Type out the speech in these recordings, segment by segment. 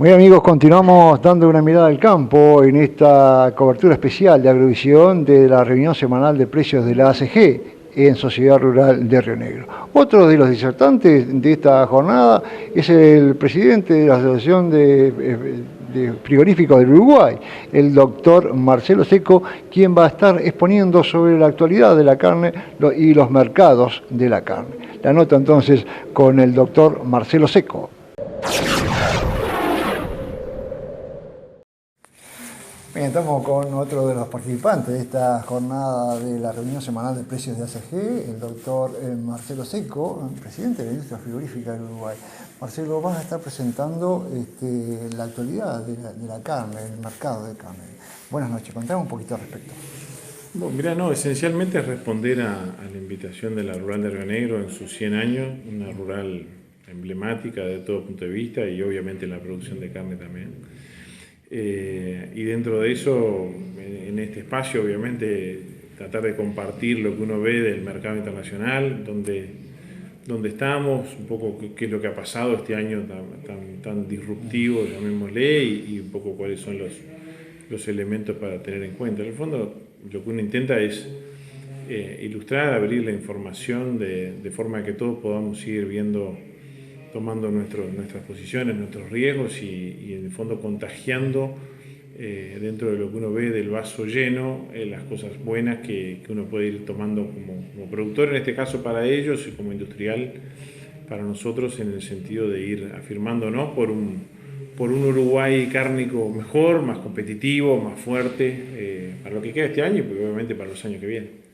Muy bien, amigos, continuamos dando una mirada al campo en esta cobertura especial de Agrovisión de la reunión semanal de precios de la ACG en Sociedad Rural de Río Negro. Otro de los disertantes de esta jornada es el presidente de la Asociación de Frigoríficos del Uruguay, el doctor Marcelo Seco, quien va a estar exponiendo sobre la actualidad de la carne y los mercados de la carne. La nota entonces con el doctor Marcelo Seco. Bien, estamos con otro de los participantes de esta jornada de la reunión semanal de precios de ACG, el doctor Marcelo Seco, presidente de la industria frigorífica del Uruguay. Marcelo, vas a estar presentando la actualidad de la carne, el mercado de carne. Buenas noches, contame un poquito al respecto. Bueno, mira, no, esencialmente es responder a la invitación de la Rural de Río Negro en sus 100 años, una rural emblemática de todo punto de vista y obviamente la producción de carne también. Y dentro de eso, en este espacio, obviamente, tratar de compartir lo que uno ve del mercado internacional, donde estamos, un poco qué es lo que ha pasado este año tan disruptivo, llamémosle, y un poco cuáles son los elementos para tener en cuenta. En el fondo, lo que uno intenta es ilustrar, abrir la información de forma que todos podamos ir viendo, tomando nuestras posiciones, nuestros riesgos y en el fondo contagiando dentro de lo que uno ve del vaso lleno, las cosas buenas que uno puede ir tomando como productor, en este caso para ellos, y como industrial para nosotros, en el sentido de ir afirmándonos por un Uruguay cárnico mejor, más competitivo, más fuerte, para lo que queda este año y obviamente para los años que vienen.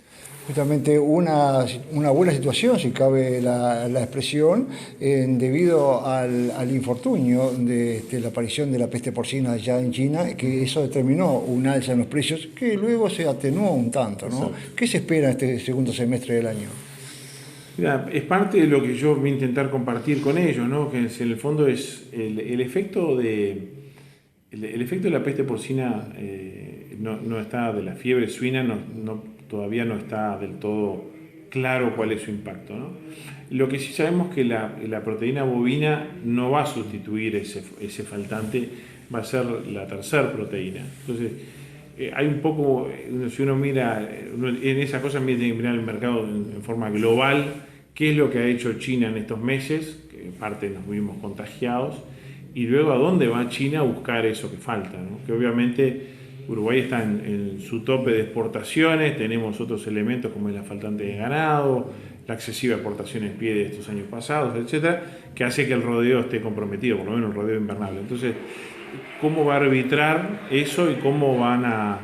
Justamente una buena situación, si cabe la expresión, debido al infortunio de la aparición de la peste porcina allá en China, que eso determinó un alza en los precios que luego se atenuó un tanto, ¿no? Exacto. ¿Qué se espera en este segundo semestre del año? Mira, es parte de lo que yo voy a intentar compartir con ellos, ¿no? Que en el fondo es el efecto el efecto de la peste porcina, no está, de la fiebre suina, todavía no está del todo claro cuál es su impacto, ¿no? Lo que sí sabemos es que la proteína bovina no va a sustituir ese faltante, va a ser la tercera proteína. Entonces, hay un poco, si uno mira, en esa cosa tiene que mirar el mercado en forma global, qué es lo que ha hecho China en estos meses, que en parte nos vimos contagiados, y luego a dónde va China a buscar eso que falta, ¿no? Que obviamente Uruguay está en su tope de exportaciones, tenemos otros elementos como es la faltante de ganado, la excesiva exportación en pie de estos años pasados, etcétera, que hace que el rodeo esté comprometido, por lo menos el rodeo invernal. Entonces, ¿cómo va a arbitrar eso y cómo van a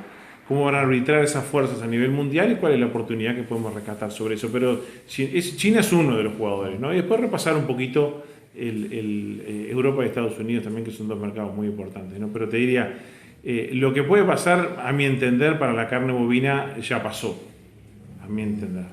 arbitrar esas fuerzas a nivel mundial y cuál es la oportunidad que podemos rescatar sobre eso? Pero China es uno de los jugadores, ¿no? Y después repasar un poquito Europa y Estados Unidos también, que son dos mercados muy importantes, ¿no? Pero te diría, lo que puede pasar, a mi entender, para la carne bovina ya pasó, a mi entender.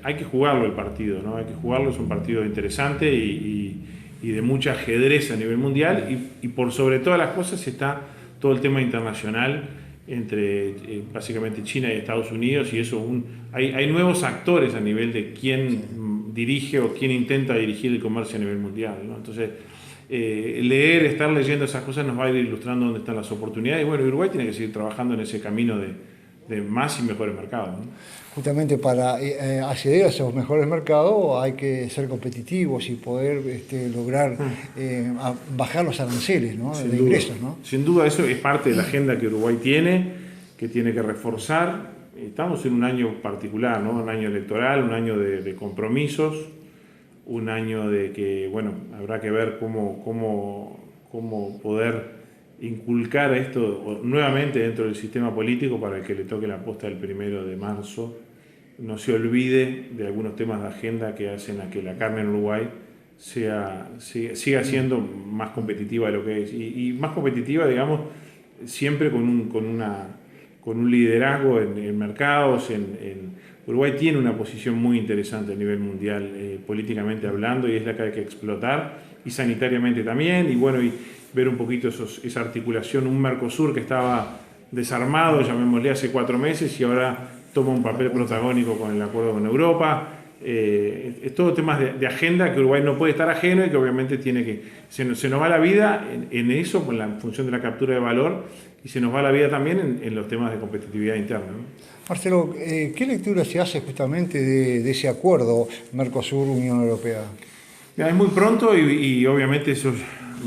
Hay que jugarlo el partido, ¿no? Hay que jugarlo, es un partido interesante y de mucho ajedrez a nivel mundial y por sobre todas las cosas está todo el tema internacional entre básicamente China y Estados Unidos y eso hay nuevos actores a nivel de quién dirige o quién intenta dirigir el comercio a nivel mundial, ¿no? Entonces estar leyendo esas cosas nos va a ir ilustrando dónde están las oportunidades y bueno, Uruguay tiene que seguir trabajando en ese camino de más y mejores mercados, ¿no? Justamente para acceder a esos mejores mercados hay que ser competitivos y poder lograr bajar los aranceles, ¿no? De ingresos, ¿no? Sin duda, eso es parte de la agenda que Uruguay tiene, que tiene que reforzar. Estamos en un año particular, ¿no? Un año electoral, un año de compromisos, un año de que, bueno, habrá que ver cómo poder inculcar esto nuevamente dentro del sistema político para el que le toque la posta del 1 de marzo. No se olvide de algunos temas de agenda que hacen a que la carne en Uruguay siga siendo más competitiva de lo que es. Y más competitiva, digamos, siempre con un liderazgo en mercados. Uruguay tiene una posición muy interesante a nivel mundial, políticamente hablando, y es la que hay que explotar, y sanitariamente también, y bueno, y ver un poquito esa articulación, un Mercosur que estaba desarmado, llamémosle, hace 4 meses, y ahora toma un papel protagónico con el acuerdo con Europa, Es todo temas de agenda que Uruguay no puede estar ajeno y que obviamente se nos va la vida en eso, con la función de la captura de valor, y se nos va la vida también en los temas de competitividad interna, ¿no? Marcelo, ¿qué lectura se hace justamente de ese acuerdo Mercosur-Unión Europea? Mira, es muy pronto y obviamente eso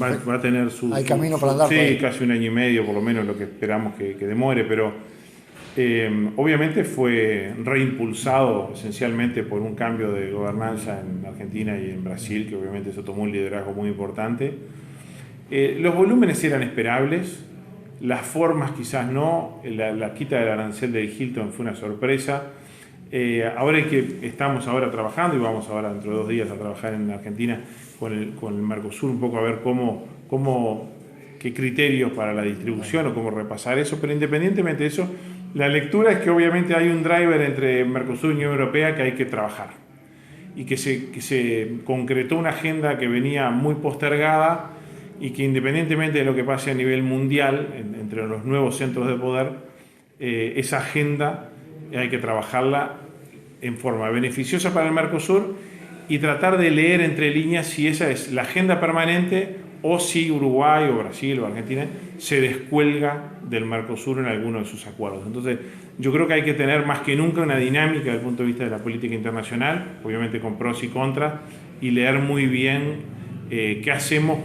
va a tener su... Hay camino para andar. Sí, casi 1 año y medio por lo menos lo que esperamos que demore, pero obviamente fue reimpulsado esencialmente por un cambio de gobernanza en Argentina y en Brasil, que obviamente eso tomó un liderazgo muy importante. Los volúmenes eran esperables, las formas quizás no, la quita del arancel de Hilton fue una sorpresa. Ahora estamos ahora trabajando y vamos ahora dentro de 2 días a trabajar en Argentina con el Mercosur un poco a ver qué criterios para la distribución o cómo repasar eso, pero independientemente de eso, la lectura es que obviamente hay un driver entre Mercosur y Unión Europea que hay que trabajar y que se concretó una agenda que venía muy postergada y que independientemente de lo que pase a nivel mundial entre los nuevos centros de poder, esa agenda hay que trabajarla en forma beneficiosa para el Mercosur y tratar de leer entre líneas si esa es la agenda permanente o si Uruguay o Brasil o Argentina se descuelga del Mercosur en alguno de sus acuerdos. Entonces, yo creo que hay que tener más que nunca una dinámica desde el punto de vista de la política internacional, obviamente con pros y contras, y leer muy bien qué hacemos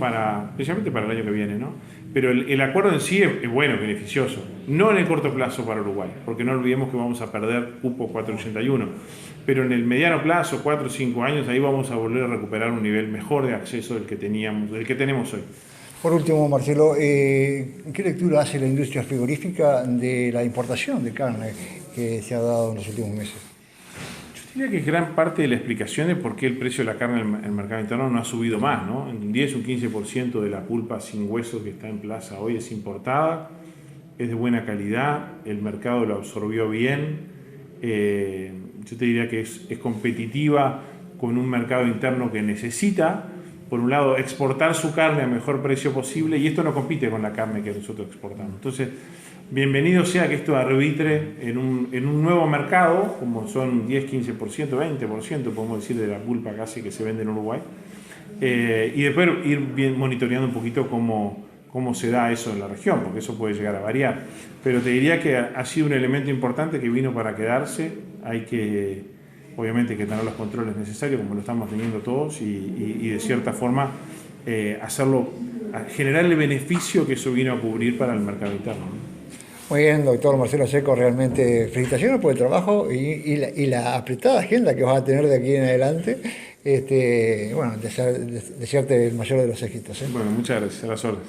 especialmente para el año que viene, ¿no? Pero el acuerdo en sí es bueno, beneficioso. No en el corto plazo para Uruguay, porque no olvidemos que vamos a perder cupo 481. Pero en el mediano plazo, 4 o 5 años, ahí vamos a volver a recuperar un nivel mejor de acceso del que tenemos hoy. Por último, Marcelo, ¿qué lectura hace la industria frigorífica de la importación de carne que se ha dado en los últimos meses? Yo diría que es gran parte de la explicación de por qué el precio de la carne en el mercado interno no ha subido más, ¿no? Un 10 o un 15% de la pulpa sin hueso que está en plaza hoy es importada, es de buena calidad, el mercado lo absorbió bien. Yo te diría que es competitiva con un mercado interno que necesita, por un lado, exportar su carne a mejor precio posible, y esto no compite con la carne que nosotros exportamos. Entonces, bienvenido sea que esto arbitre en un nuevo mercado, como son 10, 15%, 20%, podemos decir, de la pulpa casi que se vende en Uruguay, y después ir monitoreando un poquito cómo se da eso en la región, porque eso puede llegar a variar. Pero te diría que ha sido un elemento importante que vino para quedarse. Hay que, obviamente, que tener los controles necesarios, como lo estamos teniendo todos, y de cierta forma generar el beneficio que eso vino a cubrir para el mercado interno, ¿no? Muy bien, doctor Marcelo Secco, realmente felicitaciones por el trabajo y la apretada agenda que vas a tener de aquí en adelante. Bueno, desearte el mayor de los éxitos, ¿eh? Bueno, muchas gracias. A las órdenes.